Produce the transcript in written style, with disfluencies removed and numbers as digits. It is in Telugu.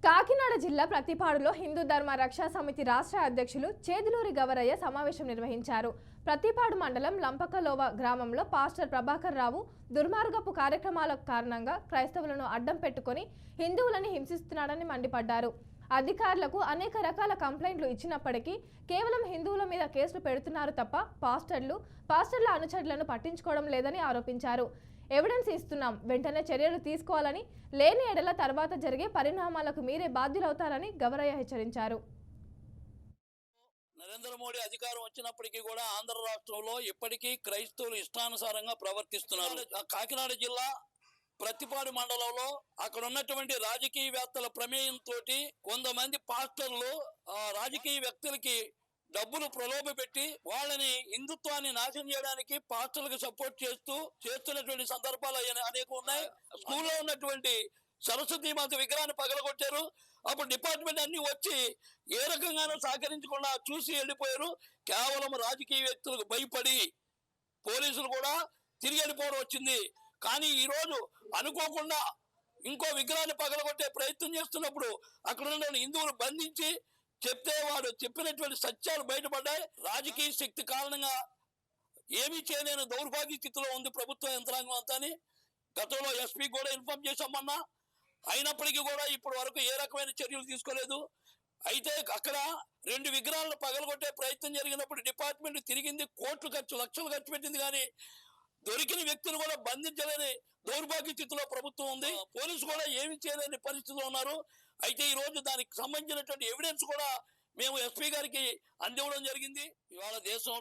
కాకినాడ జిల్లా ప్రతిపాడులో హిందూ ధర్మ రక్షా సమితి రాష్ట్ర అధ్యక్షులు చేదులూరి గవరయ్య సమావేశం నిర్వహించారు. ప్రతిపాడు మండలం లంపకలోవ గ్రామంలో పాస్టర్ ప్రభాకర్ రావు దుర్మార్గపు కార్యక్రమాల కారణంగా క్రైస్తవులను అడ్డం పెట్టుకొని హిందువులను హింసిస్తున్నాడని మండిపడ్డారు. అధికారులకు అనేక రకాల కంప్లైంట్లు ఇచ్చినప్పటికీ కేవలం హిందువుల మీద కేసులు పెడుతున్నారు తప్ప పాస్టర్ల అనుచరులను పట్టించుకోవడం లేదని ఆరోపించారు. ఎవిడెన్స్ ఇస్తున్నాం, వెంటనే చర్యలు తీసుకోవాలని, లేని ఎడల తర్వాత జరిగే పరిణామాలకు మీరే బాధ్యులవుతారని గవరయ్య హెచ్చరించారు. నరేంద్ర మోడీ అధికారం వచ్చినప్పటికీ కూడా ఆంధ్ర రాష్ట్రంలో ఇప్పటికీ క్రైస్తవులు ఇష్టానుసారంగా ప్రవర్తిస్తున్నారు. కాకినాడ జిల్లా ప్రతిపాడు మండలంలో అక్కడ ఉన్నటువంటి రాజకీయవేత్తల ప్రమేయంతో కొంతమంది పాస్టర్లు రాజకీయ వ్యక్తులకి డబ్బులు ప్రలోభ పెట్టి వాళ్ళని హిందుత్వాన్ని నాశనం చేయడానికి పాస్టర్లకు సపోర్ట్ చేస్తున్నటువంటి సందర్భాలు అనేక ఉన్నాయి. స్కూల్లో ఉన్నటువంటి సరస్వతి మాత విగ్రహాన్ని పగలగొట్టారు. అప్పుడు డిపార్ట్మెంట్ అన్ని వచ్చి ఏ రకంగానూ సహకరించకుండా చూసి వెళ్ళిపోయారు. కేవలం రాజకీయ వ్యక్తులకు భయపడి పోలీసులు కూడా తిరిగి వెళ్ళిపోవడం వచ్చింది. కానీ ఈరోజు అనుకోకుండా ఇంకో విగ్రహాన్ని పగలగొట్టే ప్రయత్నం చేస్తున్నప్పుడు అక్కడ ఉన్న హిందువులు బంధించి చెప్తే వాడు చెప్పినటువంటి సత్యాలు బయటపడ్డాయి. రాజకీయ శక్తి కారణంగా ఏమీ చేయలేని దౌర్భాగ్య స్థితిలో ఉంది ప్రభుత్వ యంత్రాంగం అంతా. గతంలో ఎస్పీ కూడా ఇన్ఫార్మ్ చేశామన్నా, అయినప్పటికీ కూడా ఇప్పటి వరకు ఏ రకమైన చర్యలు తీసుకోలేదు. అయితే అక్కడ 2 విగ్రహాలను పగలగొట్టే ప్రయత్నం జరిగినప్పుడు డిపార్ట్మెంట్ తిరిగింది, లక్షలు ఖర్చు పెట్టింది. కానీ దొరికిన వ్యక్తులు కూడా బంధించలేని దౌర్భాగ్య స్థితిలో ప్రభుత్వం ఉంది. పోలీసు కూడా ఏమి చేయలేని పరిస్థితిలో ఉన్నారు. అయితే ఈ రోజు దానికి సంబంధించినటువంటి ఎవిడెన్స్ కూడా మేము ఎస్పీ గారికి అందివ్వడం జరిగింది. ఇవాళ దేశంలో